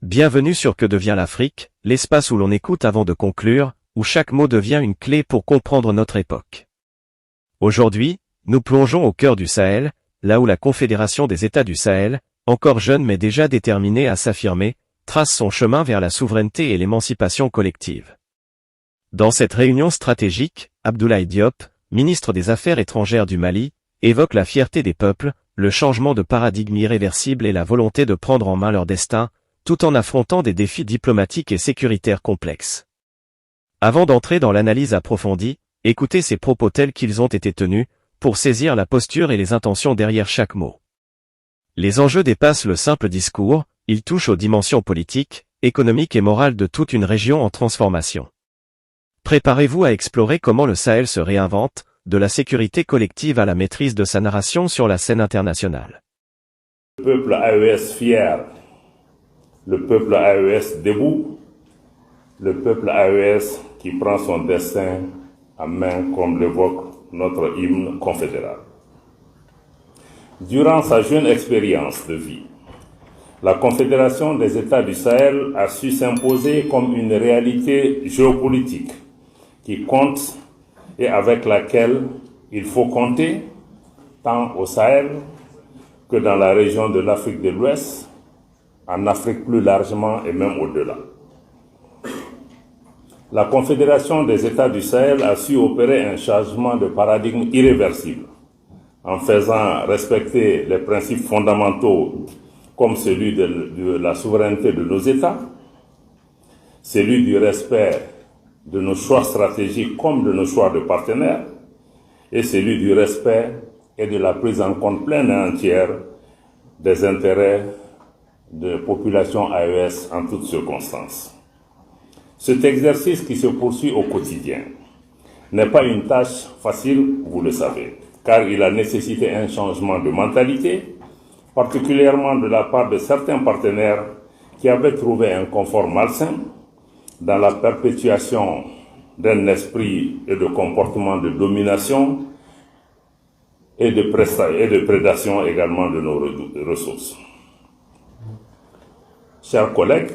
Bienvenue sur Que devient l'Afrique, l'espace où l'on écoute avant de conclure, où chaque mot devient une clé pour comprendre notre époque. Aujourd'hui, nous plongeons au cœur du Sahel, là où la Confédération des États du Sahel, encore jeune mais déjà déterminée à s'affirmer, trace son chemin vers la souveraineté et l'émancipation collective. Dans cette réunion stratégique, Abdoulaye Diop, ministre des Affaires étrangères du Mali, évoque la fierté des peuples, le changement de paradigme irréversible et la volonté de prendre en main leur destin, tout en affrontant des défis diplomatiques et sécuritaires complexes. Avant d'entrer dans l'analyse approfondie, écoutez ces propos tels qu'ils ont été tenus, pour saisir la posture et les intentions derrière chaque mot. Les enjeux dépassent le simple discours, ils touchent aux dimensions politiques, économiques et morales de toute une région en transformation. Préparez-vous à explorer comment le Sahel se réinvente, de la sécurité collective à la maîtrise de sa narration sur la scène internationale. Le peuple AES fier, le peuple AES debout, le peuple AES qui prend son destin à main comme l'évoque notre hymne confédéral. Durant sa jeune expérience de vie, la Confédération des États du Sahel a su s'imposer comme une réalité géopolitique qui compte et avec laquelle il faut compter tant au Sahel que dans la région de l'Afrique de l'Ouest, en Afrique plus largement et même au-delà. La Confédération des États du Sahel a su opérer un changement de paradigme irréversible en faisant respecter les principes fondamentaux comme celui de la souveraineté de nos États, celui du respect de nos choix stratégiques comme de nos choix de partenaires, et celui du respect et de la prise en compte pleine et entière des intérêts de population AES en toutes circonstances. Cet exercice qui se poursuit au quotidien n'est pas une tâche facile, vous le savez, car il a nécessité un changement de mentalité, particulièrement de la part de certains partenaires qui avaient trouvé un confort malsain dans la perpétuation d'un esprit et de comportement de domination et de prédation également de nos ressources. Chers collègues,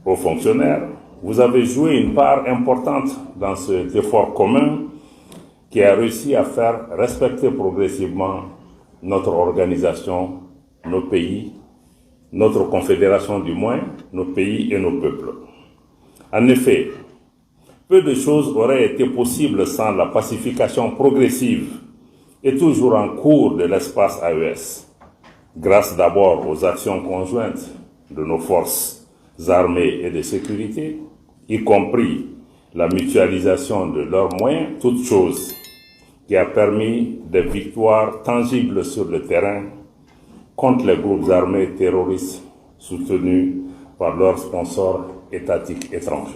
aux fonctionnaires, vous avez joué une part importante dans cet effort commun qui a réussi à faire respecter progressivement notre organisation, nos pays, notre confédération du moins, nos pays et nos peuples. En effet, peu de choses auraient été possibles sans la pacification progressive et toujours en cours de l'espace AES, grâce d'abord aux actions conjointes de nos forces armées et de sécurité, y compris la mutualisation de leurs moyens, toute chose qui a permis des victoires tangibles sur le terrain contre les groupes armés terroristes soutenus par leurs sponsors étatiques étrangers.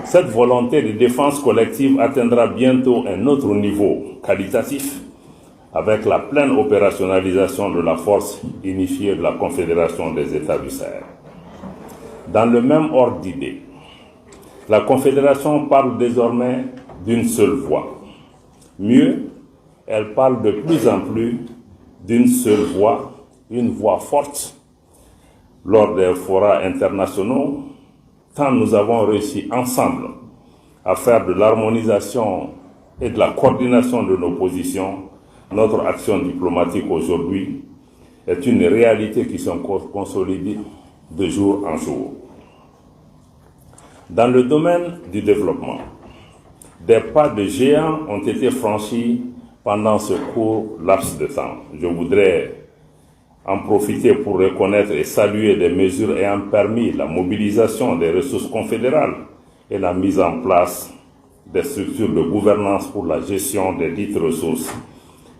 Cette volonté de défense collective atteindra bientôt un autre niveau qualitatif avec la pleine opérationnalisation de la force unifiée de la Confédération des États du Sahel. Dans le même ordre d'idées, la Confédération parle désormais d'une seule voix. Mieux, elle parle de plus en plus d'une seule voix, une voix forte. Lors des forats internationaux, tant nous avons réussi ensemble à faire de l'harmonisation et de la coordination de nos positions, notre action diplomatique aujourd'hui est une réalité qui se consolide de jour en jour. Dans le domaine du développement, des pas de géants ont été franchis pendant ce court laps de temps. Je voudrais en profiter pour reconnaître et saluer des mesures ayant permis la mobilisation des ressources confédérales et la mise en place des structures de gouvernance pour la gestion des dites ressources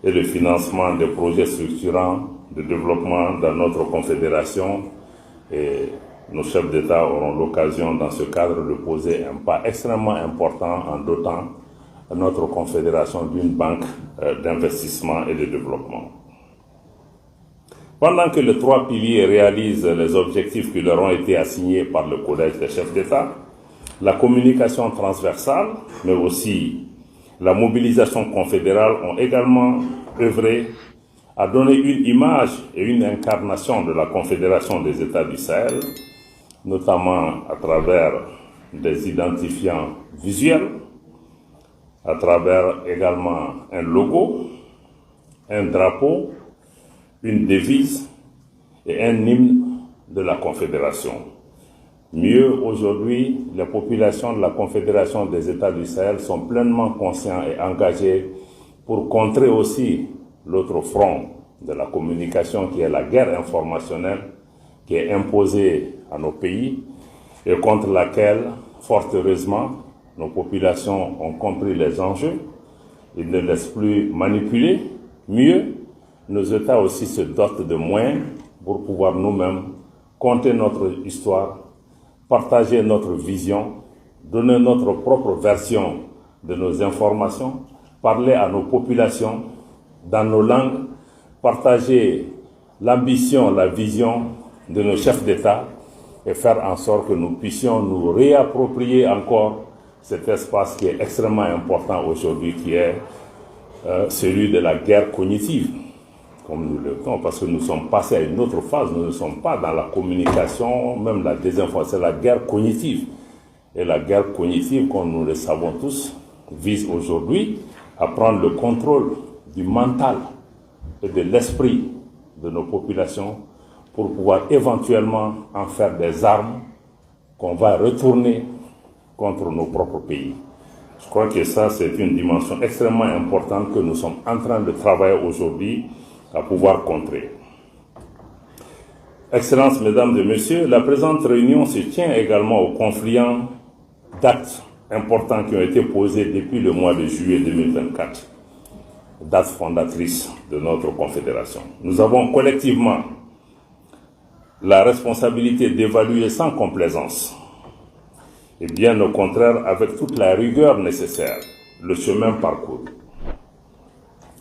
et le financement des projets structurants de développement dans notre confédération. Et nos chefs d'État auront l'occasion dans ce cadre de poser un pas extrêmement important en dotant notre confédération d'une banque d'investissement et de développement. Pendant que les trois piliers réalisent les objectifs qui leur ont été assignés par le Collège des chefs d'État, la communication transversale, mais aussi la mobilisation confédérale ont également œuvré a donné une image et une incarnation de la Confédération des États du Sahel, notamment à travers des identifiants visuels, à travers également un logo, un drapeau, une devise et un hymne de la Confédération. Mieux, aujourd'hui, les populations de la Confédération des États du Sahel sont pleinement conscients et engagés pour contrer aussi l'autre front de la communication qui est la guerre informationnelle qui est imposée à nos pays et contre laquelle, fort heureusement, nos populations ont compris les enjeux. Ils ne laissent plus manipuler. Mieux, nos États aussi se dotent de moyens pour pouvoir nous-mêmes conter notre histoire, partager notre vision, donner notre propre version de nos informations, parler à nos populations dans nos langues, partager l'ambition, la vision de nos chefs d'État et faire en sorte que nous puissions nous réapproprier encore cet espace qui est extrêmement important aujourd'hui, qui est celui de la guerre cognitive, comme nous le disons, parce que nous sommes passés à une autre phase, nous ne sommes pas dans la communication, même la désinformation, c'est la guerre cognitive. Et la guerre cognitive, comme nous le savons tous, vise aujourd'hui à prendre le contrôle du mental et de l'esprit de nos populations pour pouvoir éventuellement en faire des armes qu'on va retourner contre nos propres pays. Je crois que ça, c'est une dimension extrêmement importante que nous sommes en train de travailler aujourd'hui à pouvoir contrer. Excellences, Mesdames et Messieurs, la présente réunion se tient également au confluent d'actes importants qui ont été posés depuis le mois de juillet 2024, date fondatrice de notre Confédération. Nous avons collectivement la responsabilité d'évaluer sans complaisance et bien au contraire avec toute la rigueur nécessaire le chemin parcouru,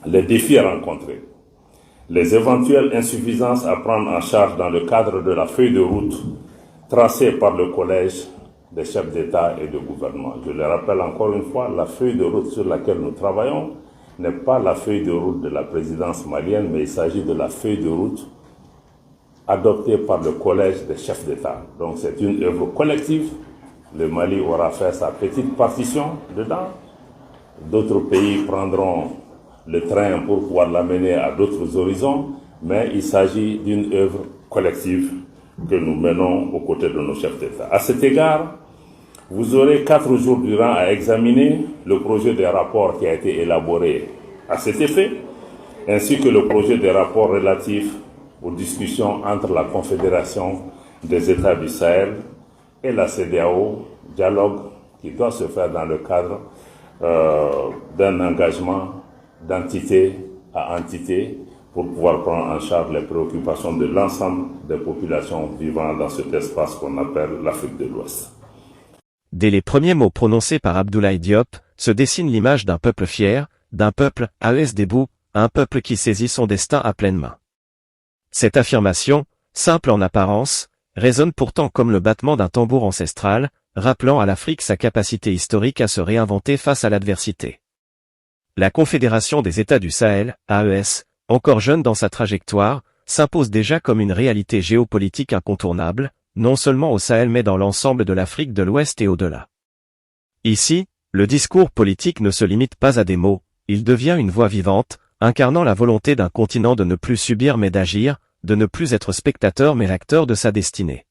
les défis à rencontrer, les éventuelles insuffisances à prendre en charge dans le cadre de la feuille de route tracée par le Collège des chefs d'État et de gouvernement. Je le rappelle encore une fois, la feuille de route sur laquelle nous travaillons n'est pas la feuille de route de la présidence malienne, mais il s'agit de la feuille de route adoptée par le Collège des chefs d'État. Donc c'est une œuvre collective. Le Mali aura fait sa petite partition dedans. D'autres pays prendront le train pour pouvoir l'amener à d'autres horizons, mais il s'agit d'une œuvre collective que nous menons aux côtés de nos chefs d'État. À cet égard, vous aurez 4 jours durant à examiner le projet de rapport qui a été élaboré à cet effet, ainsi que le projet de rapport relatif aux discussions entre la Confédération des États du Sahel et la CEDEAO, dialogue qui doit se faire dans le cadre d'un engagement d'entité à entité pour pouvoir prendre en charge les préoccupations de l'ensemble des populations vivant dans cet espace qu'on appelle l'Afrique de l'Ouest. Dès les premiers mots prononcés par Abdoulaye Diop, se dessine l'image d'un peuple fier, d'un peuple AES debout, un peuple qui saisit son destin à pleine main. Cette affirmation, simple en apparence, résonne pourtant comme le battement d'un tambour ancestral, rappelant à l'Afrique sa capacité historique à se réinventer face à l'adversité. La Confédération des États du Sahel, AES, encore jeune dans sa trajectoire, s'impose déjà comme une réalité géopolitique incontournable, non seulement au Sahel mais dans l'ensemble de l'Afrique de l'Ouest et au-delà. Ici, le discours politique ne se limite pas à des mots, il devient une voix vivante, incarnant la volonté d'un continent de ne plus subir mais d'agir, de ne plus être spectateur mais acteur de sa destinée.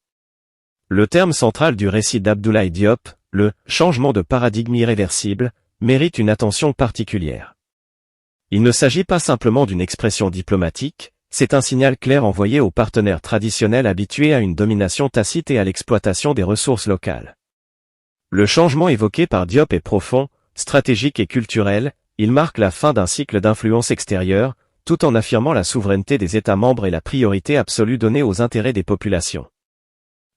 Le terme central du récit d'Abdoulaye Diop, le « changement de paradigme irréversible », mérite une attention particulière. Il ne s'agit pas simplement d'une expression diplomatique, c'est un signal clair envoyé aux partenaires traditionnels habitués à une domination tacite et à l'exploitation des ressources locales. Le changement évoqué par Diop est profond, stratégique et culturel, il marque la fin d'un cycle d'influence extérieure, tout en affirmant la souveraineté des États membres et la priorité absolue donnée aux intérêts des populations.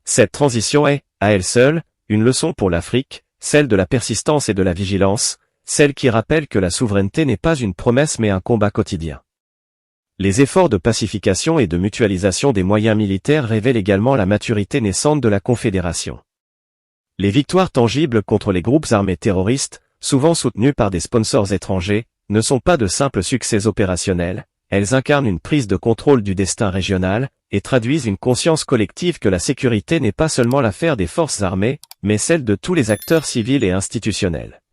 Cette transition est, à elle seule, une leçon pour l'Afrique, celle de la persistance et de la vigilance, celle qui rappelle que la souveraineté n'est pas une promesse mais un combat quotidien. Les efforts de pacification et de mutualisation des moyens militaires révèlent également la maturité naissante de la Confédération. Les victoires tangibles contre les groupes armés terroristes, souvent soutenus par des sponsors étrangers, ne sont pas de simples succès opérationnels, elles incarnent une prise de contrôle du destin régional, et traduisent une conscience collective que la sécurité n'est pas seulement l'affaire des forces armées, mais celle de tous les acteurs civils et institutionnels.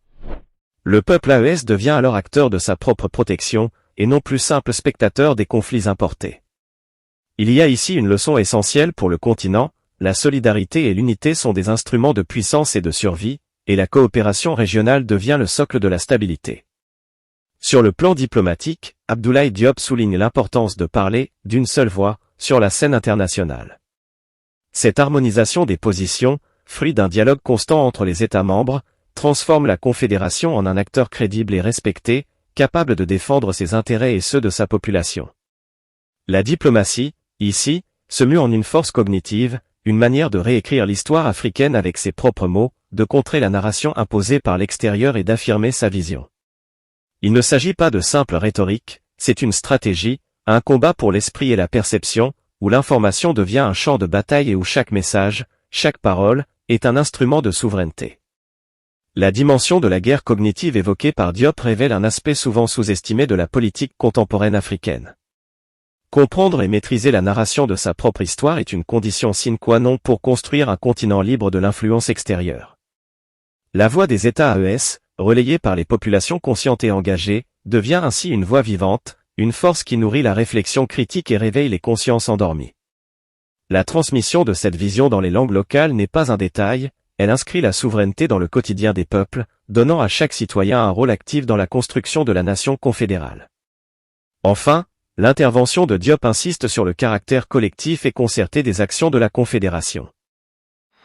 Le peuple AES devient alors acteur de sa propre protection, et non plus simple spectateur des conflits importés. Il y a ici une leçon essentielle pour le continent, la solidarité et l'unité sont des instruments de puissance et de survie, et la coopération régionale devient le socle de la stabilité. Sur le plan diplomatique, Abdoulaye Diop souligne l'importance de parler, d'une seule voix, sur la scène internationale. Cette harmonisation des positions, fruit d'un dialogue constant entre les États membres, transforme la Confédération en un acteur crédible et respecté, capable de défendre ses intérêts et ceux de sa population. La diplomatie, ici, se mue en une force cognitive, une manière de réécrire l'histoire africaine avec ses propres mots, de contrer la narration imposée par l'extérieur et d'affirmer sa vision. Il ne s'agit pas de simple rhétorique, c'est une stratégie, un combat pour l'esprit et la perception, où l'information devient un champ de bataille et où chaque message, chaque parole, est un instrument de souveraineté. La dimension de la guerre cognitive évoquée par Diop révèle un aspect souvent sous-estimé de la politique contemporaine africaine. Comprendre et maîtriser la narration de sa propre histoire est une condition sine qua non pour construire un continent libre de l'influence extérieure. La voix des États AES, relayée par les populations conscientes et engagées, devient ainsi une voix vivante, une force qui nourrit la réflexion critique et réveille les consciences endormies. La transmission de cette vision dans les langues locales n'est pas un détail, elle inscrit la souveraineté dans le quotidien des peuples, donnant à chaque citoyen un rôle actif dans la construction de la nation confédérale. Enfin, l'intervention de Diop insiste sur le caractère collectif et concerté des actions de la Confédération.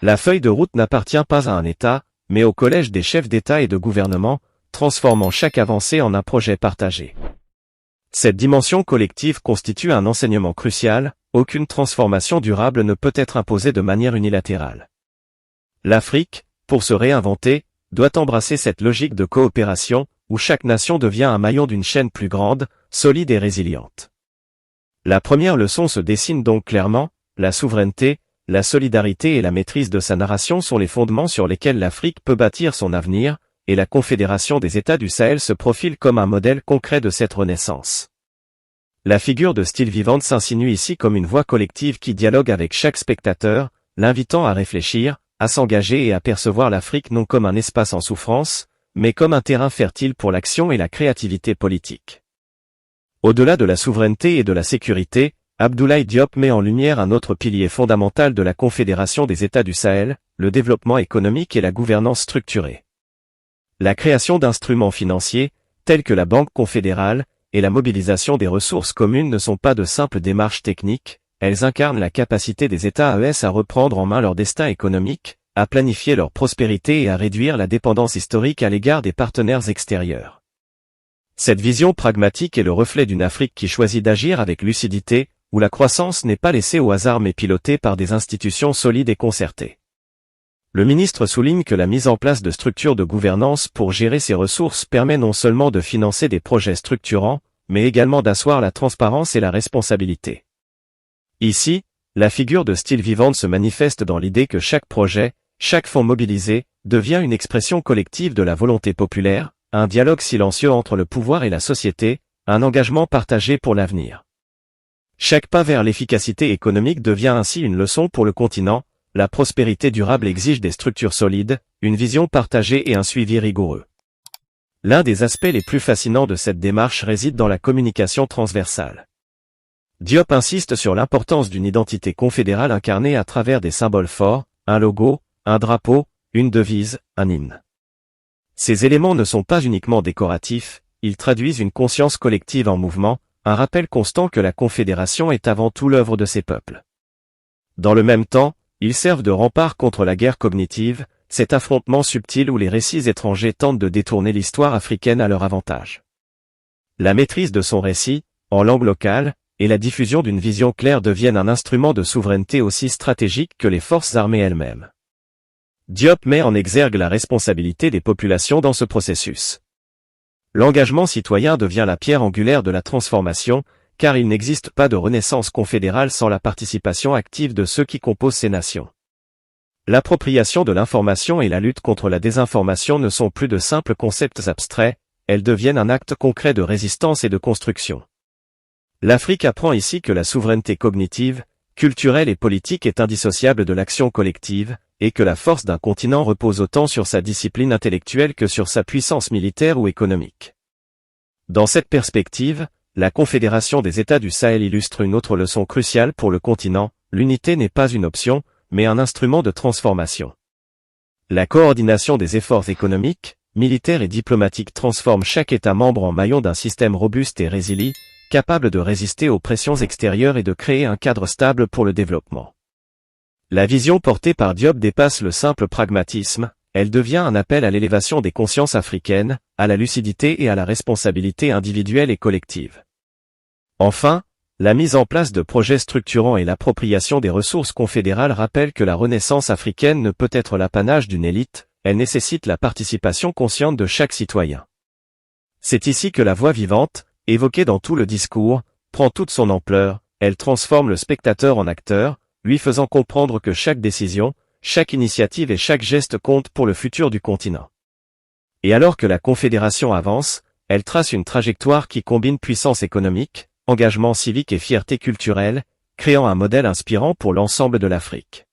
La feuille de route n'appartient pas à un État, mais au collège des chefs d'État et de gouvernement, transformant chaque avancée en un projet partagé. Cette dimension collective constitue un enseignement crucial, aucune transformation durable ne peut être imposée de manière unilatérale. L'Afrique, pour se réinventer, doit embrasser cette logique de coopération, où chaque nation devient un maillon d'une chaîne plus grande, solide et résiliente. La première leçon se dessine donc clairement, la souveraineté, la solidarité et la maîtrise de sa narration sont les fondements sur lesquels l'Afrique peut bâtir son avenir, et la Confédération des États du Sahel se profile comme un modèle concret de cette renaissance. La figure de style vivante s'insinue ici comme une voix collective qui dialogue avec chaque spectateur, l'invitant à réfléchir, à s'engager et à percevoir l'Afrique non comme un espace en souffrance, mais comme un terrain fertile pour l'action et la créativité politique. Au-delà de la souveraineté et de la sécurité, Abdoulaye Diop met en lumière un autre pilier fondamental de la Confédération des États du Sahel, le développement économique et la gouvernance structurée. La création d'instruments financiers, tels que la Banque confédérale, et la mobilisation des ressources communes ne sont pas de simples démarches techniques, elles incarnent la capacité des États AES à reprendre en main leur destin économique, à planifier leur prospérité et à réduire la dépendance historique à l'égard des partenaires extérieurs. Cette vision pragmatique est le reflet d'une Afrique qui choisit d'agir avec lucidité, où la croissance n'est pas laissée au hasard mais pilotée par des institutions solides et concertées. Le ministre souligne que la mise en place de structures de gouvernance pour gérer ces ressources permet non seulement de financer des projets structurants, mais également d'asseoir la transparence et la responsabilité. Ici, la figure de style vivante se manifeste dans l'idée que chaque projet, chaque fonds mobilisé, devient une expression collective de la volonté populaire, un dialogue silencieux entre le pouvoir et la société, un engagement partagé pour l'avenir. Chaque pas vers l'efficacité économique devient ainsi une leçon pour le continent. La prospérité durable exige des structures solides, une vision partagée et un suivi rigoureux. L'un des aspects les plus fascinants de cette démarche réside dans la communication transversale. Diop insiste sur l'importance d'une identité confédérale incarnée à travers des symboles forts, un logo, un drapeau, une devise, un hymne. Ces éléments ne sont pas uniquement décoratifs, ils traduisent une conscience collective en mouvement, un rappel constant que la Confédération est avant tout l'œuvre de ses peuples. Dans le même temps, ils servent de rempart contre la guerre cognitive, cet affrontement subtil où les récits étrangers tentent de détourner l'histoire africaine à leur avantage. La maîtrise de son récit, en langue locale, et la diffusion d'une vision claire deviennent un instrument de souveraineté aussi stratégique que les forces armées elles-mêmes. Diop met en exergue la responsabilité des populations dans ce processus. L'engagement citoyen devient la pierre angulaire de la transformation, car il n'existe pas de renaissance confédérale sans la participation active de ceux qui composent ces nations. L'appropriation de l'information et la lutte contre la désinformation ne sont plus de simples concepts abstraits, elles deviennent un acte concret de résistance et de construction. L'Afrique apprend ici que la souveraineté cognitive, culturelle et politique est indissociable de l'action collective, et que la force d'un continent repose autant sur sa discipline intellectuelle que sur sa puissance militaire ou économique. Dans cette perspective, la Confédération des États du Sahel illustre une autre leçon cruciale pour le continent: l'unité n'est pas une option, mais un instrument de transformation. La coordination des efforts économiques, militaires et diplomatiques transforme chaque État membre en maillon d'un système robuste et résilient, capable de résister aux pressions extérieures et de créer un cadre stable pour le développement. La vision portée par Diop dépasse le simple pragmatisme, elle devient un appel à l'élévation des consciences africaines, à la lucidité et à la responsabilité individuelle et collective. Enfin, la mise en place de projets structurants et l'appropriation des ressources confédérales rappellent que la renaissance africaine ne peut être l'apanage d'une élite, elle nécessite la participation consciente de chaque citoyen. C'est ici que la voix vivante, évoquée dans tout le discours, prend toute son ampleur, elle transforme le spectateur en acteur, lui faisant comprendre que chaque décision, chaque initiative et chaque geste comptent pour le futur du continent. Et alors que la Confédération avance, elle trace une trajectoire qui combine puissance économique, engagement civique et fierté culturelle, créant un modèle inspirant pour l'ensemble de l'Afrique.